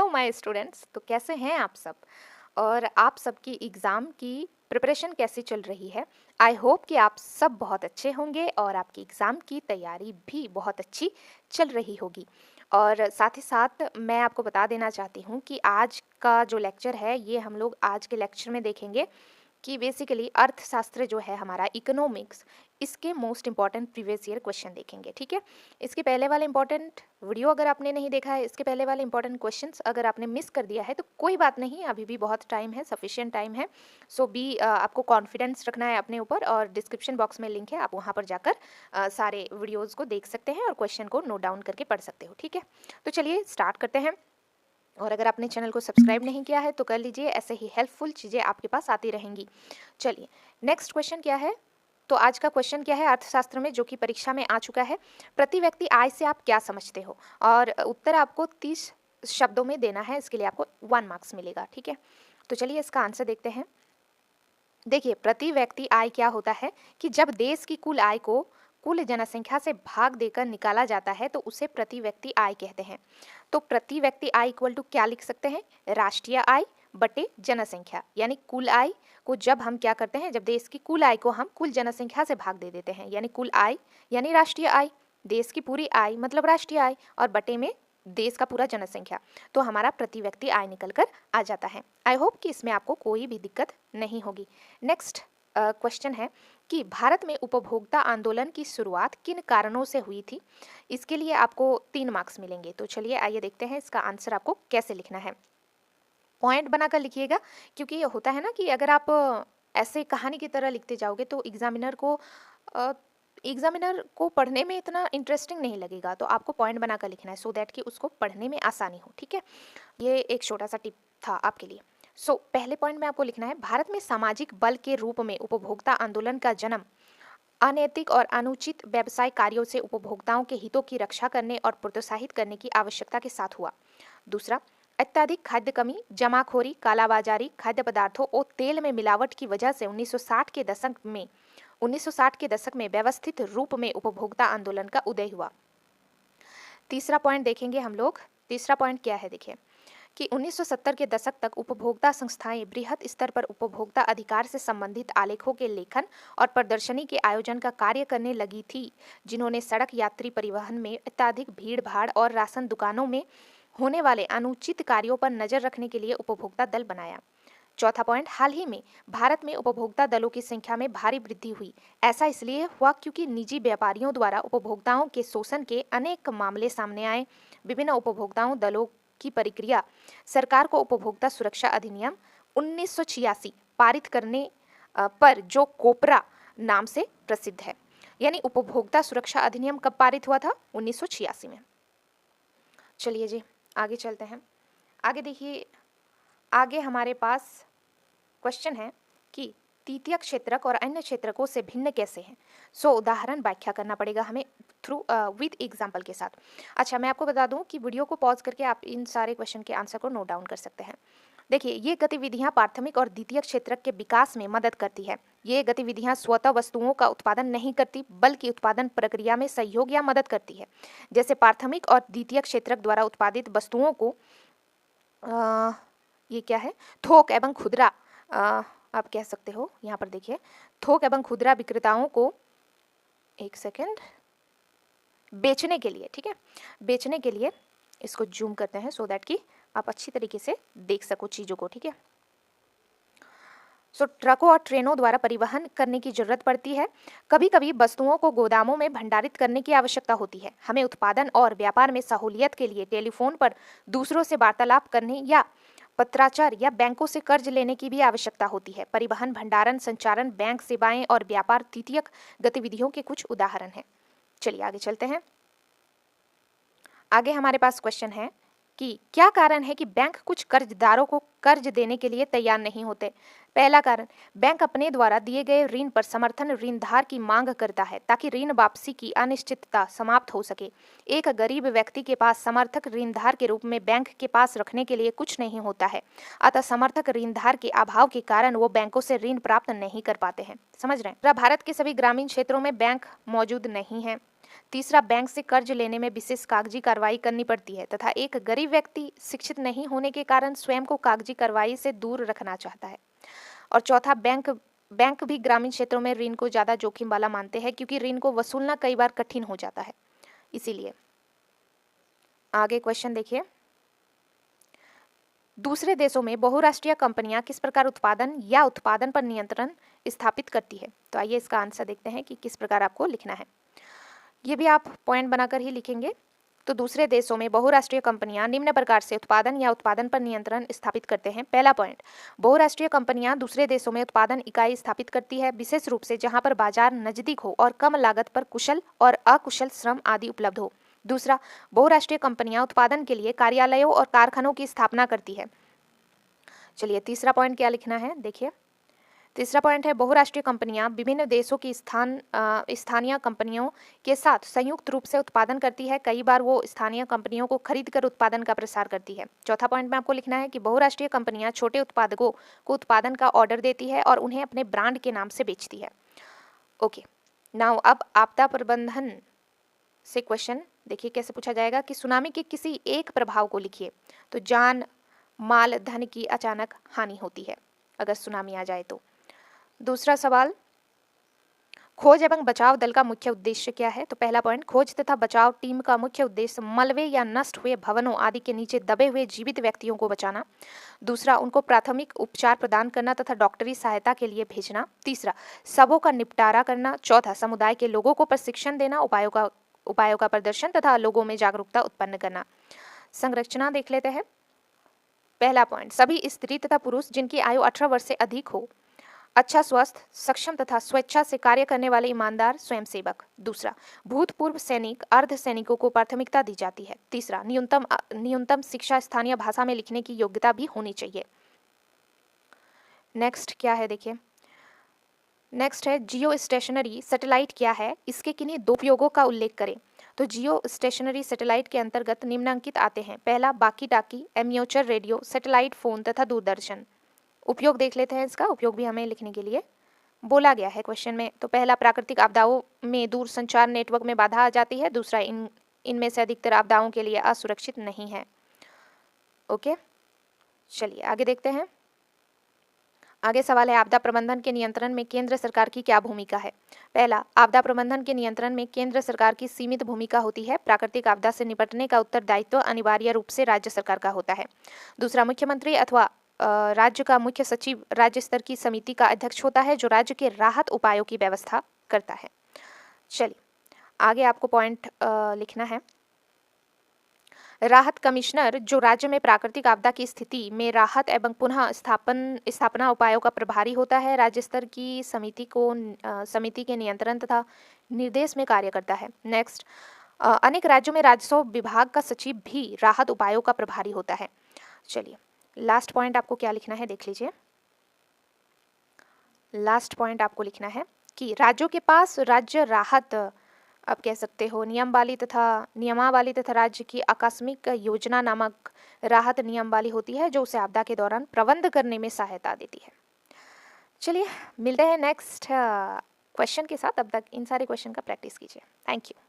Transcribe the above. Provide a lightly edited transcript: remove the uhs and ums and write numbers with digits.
Hello my students. तो कैसे हैं आप सब और आप सबकी एग्ज़ाम की प्रिपरेशन कैसी चल रही है। आई होप कि आप सब बहुत अच्छे होंगे और आपकी एग्ज़ाम की तैयारी भी बहुत अच्छी चल रही होगी। और साथ ही साथ मैं आपको बता देना चाहती हूँ कि आज का जो लेक्चर है ये हम लोग आज के लेक्चर में देखेंगे कि बेसिकली अर्थशास्त्र जो है हमारा इकोनॉमिक्स, इसके most important previous year question देखेंगे। ठीक है, इसके पहले वाले इंपॉर्टेंट वीडियो अगर आपने नहीं देखा है, इसके पहले वाले इंपॉर्टेंट क्वेश्चंस अगर आपने मिस कर दिया है तो कोई बात नहीं, अभी भी बहुत टाइम है, सफिशिएंट टाइम है। सो बी आपको कॉन्फिडेंस रखना है अपने ऊपर और डिस्क्रिप्शन बॉक्स में लिंक है, आप वहाँ पर जाकर सारे वीडियोज़ को देख सकते हैं और क्वेश्चन को नोट डाउन करके पढ़ सकते हो। ठीक है, तो चलिए स्टार्ट करते हैं। और अगर आपने चैनल को सब्सक्राइब नहीं किया है तो कर लीजिए, ऐसे ही हेल्पफुल चीज़ें आपके पास आती रहेंगी। चलिए नेक्स्ट क्वेश्चन क्या है। तो आज का क्वेश्चन क्या है अर्थशास्त्र में, जो कि परीक्षा में आ चुका है। प्रति व्यक्ति आय से आप क्या समझते हो, और उत्तर आपको 30 शब्दों में देना है। इसके लिए आपको 1 मार्क्स मिलेगा। ठीक है, तो चलिए इसका आंसर देखते हैं। देखिए, प्रति व्यक्ति आय क्या होता है कि जब देश की कुल आय को कुल जनसंख्या से भाग देकर निकाला जाता है तो उसे प्रति व्यक्ति आय कहते हैं। तो प्रति व्यक्ति आय इक्वल टू क्या लिख सकते हैं, राष्ट्रीय आय बटे जनसंख्या। यानी कुल आय को जब हम क्या करते हैं, जब देश की कुल आय को हम कुल जनसंख्या से भाग दे देते हैं, यानी कुल आय यानी राष्ट्रीय आय, देश की पूरी आय मतलब राष्ट्रीय आय, और बटे में देश का पूरा जनसंख्या, तो हमारा प्रति व्यक्ति आय निकल कर आ जाता है। आई होप कि इसमें आपको कोई भी दिक्कत नहीं होगी। नेक्स्ट क्वेश्चन है कि भारत में उपभोक्ता आंदोलन की शुरुआत किन कारणों से हुई थी। इसके लिए आपको 3 मार्क्स मिलेंगे। तो चलिए आइए देखते हैं इसका आंसर आपको कैसे लिखना है। पॉइंट बनाकर लिखिएगा, क्योंकि ये होता है ना कि अगर आप ऐसे कहानी की तरह लिखते जाओगे तो एग्जामिनर को पढ़ने में इतना इंटरेस्टिंग नहीं लगेगा। तो आपको पॉइंट बनाकर लिखना है सो दैट कि उसको पढ़ने में आसानी हो। ठीक है, ये एक छोटा सा टिप था आपके लिए। पहले पॉइंट में आपको लिखना है, भारत में सामाजिक बल के रूप में उपभोक्ता आंदोलन का जन्म अनैतिक और अनुचित व्यवसाय कार्यों से उपभोक्ताओं के हितों की रक्षा करने और प्रोत्साहित करने की आवश्यकता के साथ हुआ। दूसरा, अत्यधिक खाद्य कमी, जमाखोरी, कालाबाजारी, खाद्य पदार्थों और तेल में मिलावट की वजह से 1960 के दशक में व्यवस्थित रूप में उपभोक्ता आंदोलन का उदय हुआ। तीसरा पॉइंट देखेंगे हम लोग। तीसरा पॉइंट क्या है, देखिए कि 1970 के दशक तक उपभोक्ता संस्थाएं बृहत स्तर पर उपभोक्ता अधिकार से संबंधित आलेखों के लेखन और प्रदर्शनी के आयोजन का कार्य करने लगी थी, जिन्होंने सड़क यात्री परिवहन में अत्यधिक भीड़ भाड़ और राशन दुकानों में होने वाले अनुचित कार्यों पर नजर रखने के लिए उपभोक्ता दल बनाया। चौथा पॉइंट, हाल ही में भारत में उपभोक्ता दलों की संख्या में भारी वृद्धि हुई। ऐसा इसलिए हुआ क्योंकि निजी व्यापारियों द्वारा उपभोक्ताओं के शोषण के अनेक मामले सामने आए। विभिन्न उपभोक्ताओं दलों की प्रक्रिया सरकार को उपभोक्ता सुरक्षा अधिनियम 1986 पारित करने पर, जो कोपरा नाम से प्रसिद्ध है। यानी उपभोक्ता सुरक्षा अधिनियम कब पारित हुआ था, 1986 में। चलिए जी आगे चलते हैं। आगे देखिए, आगे हमारे पास क्वेश्चन है कि तृतीयक क्षेत्रक और अन्य क्षेत्रकों से भिन्न कैसे हैं। उदाहरण व्याख्या करना पड़ेगा हमें थ्रू विद एग्जाम्पल के साथ। अच्छा, मैं आपको बता दूं कि वीडियो को पॉज करके आप इन सारे क्वेश्चन के आंसर को नोट डाउन कर सकते हैं। देखिए, ये गतिविधियां प्राथमिक और द्वितीयक क्षेत्रक के विकास में मदद करती है। ये गतिविधियां स्वतः वस्तुओं का उत्पादन नहीं करती, बल्कि उत्पादन प्रक्रिया में सहयोग या मदद करती है। जैसे प्राथमिक और द्वितीयक क्षेत्रक द्वारा उत्पादित वस्तुओं को ये क्या है, थोक एवं खुदरा आप कह सकते हो। यहाँ पर देखिए, थोक एवं खुदरा विक्रेताओं को, एक सेकेंड, बेचने के लिए, ठीक है, बेचने के लिए इसको जूम करते हैं सो दैट कि आप अच्छी तरीके से देख सको चीज़ों को। ठीक है, ट्रकों और ट्रेनों द्वारा परिवहन करने की जरूरत पड़ती है। कभी कभी वस्तुओं को गोदामों में भंडारित करने की आवश्यकता होती है। हमें उत्पादन और व्यापार में सहूलियत के लिए टेलीफोन पर दूसरों से वार्तालाप करने या पत्राचार या बैंकों से कर्ज लेने की भी आवश्यकता होती है। परिवहन, भंडारण, संचारण, बैंक सेवाएं और व्यापार तृतीयक गतिविधियों के कुछ उदाहरण हैं। चलिए आगे चलते हैं। आगे हमारे पास क्वेश्चन है कि क्या कारण है कि बैंक कुछ कर्जदारों को कर्ज देने के लिए तैयार नहीं होते। पहला कारण, बैंक अपने द्वारा दिए गए ऋण पर समर्थन ऋणधार की मांग करता है ताकि ऋण वापसी की अनिश्चितता समाप्त हो सके। एक गरीब व्यक्ति के पास समर्थक ऋणधार के रूप में बैंक के पास रखने के लिए कुछ नहीं होता है, अतः समर्थक ऋणधार के अभाव के कारण वो बैंकों से ऋण प्राप्त नहीं कर पाते हैं। समझ रहे हैं। भारत के सभी ग्रामीण क्षेत्रों में बैंक मौजूद नहीं है। तीसरा, बैंक से कर्ज लेने में विशेष कागजी कार्रवाई करनी पड़ती है तथा एक गरीब व्यक्ति शिक्षित नहीं होने के कारण स्वयं को कागजी कार्रवाई से दूर रखना चाहता है। और चौथा, बैंक भी ग्रामीण क्षेत्रों में ऋण को ज़्यादा जोखिम वाला मानते हैं क्योंकि ऋण को वसूलना कई बार कठिन हो जाता है। इसीलिए आगे क्वेश्चन देखिए, दूसरे देशों में बहुराष्ट्रीय कंपनियां किस प्रकार उत्पादन या उत्पादन पर नियंत्रण स्थापित करती है। तो आइए इसका आंसर देखते हैं कि किस प्रकार आपको लिखना है। ये भी आप पॉइंट बनाकर ही लिखेंगे। तो दूसरे देशों में बहुराष्ट्रीय कंपनियां निम्न प्रकार से उत्पादन या उत्पादन पर नियंत्रण स्थापित करते हैं। पहला पॉइंट, बहुराष्ट्रीय कंपनियां दूसरे देशों में उत्पादन इकाई स्थापित करती है, विशेष रूप से जहां पर बाजार नजदीक हो और कम लागत पर कुशल और अकुशल श्रम आदि उपलब्ध हो। दूसरा, बहुराष्ट्रीय कंपनियां उत्पादन के लिए कार्यालयों और कारखानों की स्थापना करती है। चलिए तीसरा पॉइंट क्या लिखना है देखिए। तीसरा पॉइंट है, बहुराष्ट्रीय कंपनियां विभिन्न देशों की स्थानीय कंपनियों के साथ संयुक्त रूप से उत्पादन करती है। कई बार वो स्थानीय कंपनियों को खरीद कर उत्पादन का प्रसार करती है। चौथा पॉइंट में आपको लिखना है कि बहुराष्ट्रीय कंपनियां छोटे उत्पादकों को उत्पादन का ऑर्डर देती है और उन्हें अपने ब्रांड के नाम से बेचती है। ओके, नाउ अब आपदा प्रबंधन से क्वेश्चन देखिए कैसे पूछा जाएगा कि सुनामी के किसी एक प्रभाव को लिखिए। तो जान माल धन की अचानक हानि होती है अगर सुनामी आ जाए तो। दूसरा सवाल, खोज एवं बचाव दल का मुख्य उद्देश्य क्या है। तो पहला पॉइंट, खोज तथा बचाव टीम का मुख्य उद्देश्य मलबे या नष्ट हुए भवनों आदि के नीचे दबे हुए जीवित व्यक्तियों को बचाना। दूसरा, उनको प्राथमिक उपचार प्रदान करना तथा डॉक्टरी सहायता के लिए भेजना। तीसरा, शवों का निपटारा करना। चौथा, समुदाय के लोगों को प्रशिक्षण देना, उपायों का प्रदर्शन तथा लोगों में जागरूकता उत्पन्न करना। संरचना देख लेते हैं। पहला पॉइंट, सभी स्त्री तथा पुरुष जिनकी आयु 18 वर्ष से अधिक हो, अच्छा स्वस्थ, सक्षम तथा स्वेच्छा से कार्य करने वाले ईमानदार स्वयंसेवक। दूसरा, भूतपूर्व सैनिक, अर्ध सैनिकों को प्राथमिकता दी जाती है। तीसरा, न्यूनतम शिक्षा स्थानीय भाषा में लिखने की योग्यता भी होनी चाहिए। नेक्स्ट क्या है देखिए। नेक्स्ट है, जियो स्टेशनरी सैटेलाइट क्या है, इसके किन्हीं दो उपयोगों का उल्लेख करें। तो जियो स्टेशनरी सैटेलाइट के अंतर्गत निम्नलिखित आते हैं। पहला, बाकी टाकी, एम्यूचर रेडियो, सैटेलाइट फोन तथा दूरदर्शन। उपयोग देख लेते हैं। इसका उपयोग भी हमें लिखने के लिए बोला गया है क्वेश्चन में। तो पहला, प्राकृतिक आपदाओं में दूरसंचार नेटवर्क में बाधा आ जाती है। दूसरा, इनमें से अधिकतर आपदाओं के लिए असुरक्षित नहीं है। ओके, चलिए आगे देखते हैं। आगे सवाल है, आपदा प्रबंधन के नियंत्रण में केंद्र सरकार की क्या भूमिका है। पहला, आपदा प्रबंधन के नियंत्रण में केंद्र सरकार की सीमित भूमिका होती है। प्राकृतिक आपदा से निपटने का उत्तरदायित्व अनिवार्य रूप से राज्य सरकार का होता है। दूसरा, मुख्यमंत्री अथवा राज्य का मुख्य सचिव राज्य स्तर की समिति का अध्यक्ष होता है जो राज्य के राहत उपायों की व्यवस्था करता है। चलिए आगे आपको पॉइंट लिखना है। राहत कमिश्नर जो राज्य में प्राकृतिक आपदा की स्थिति में राहत एवं पुनः स्थापना उपायों का प्रभारी होता है। राज्य स्तर की समिति के नियंत्रण तथा निर्देश में कार्य करता है। नेक्स्ट, अनेक राज्यों में राजस्व विभाग का सचिव भी राहत उपायों का प्रभारी होता है। चलिए लास्ट पॉइंट आपको क्या लिखना है देख लीजिए। लास्ट पॉइंट आपको लिखना है कि राज्यों के पास राज्य राहत आप कह सकते हो नियमावली तथा राज्य की आकस्मिक योजना नामक राहत नियमावली होती है जो उसे आपदा के दौरान प्रबंध करने में सहायता देती है। चलिए मिलते हैं नेक्स्ट क्वेश्चन के साथ। अब तक इन सारे क्वेश्चन का प्रैक्टिस कीजिए। Thank you.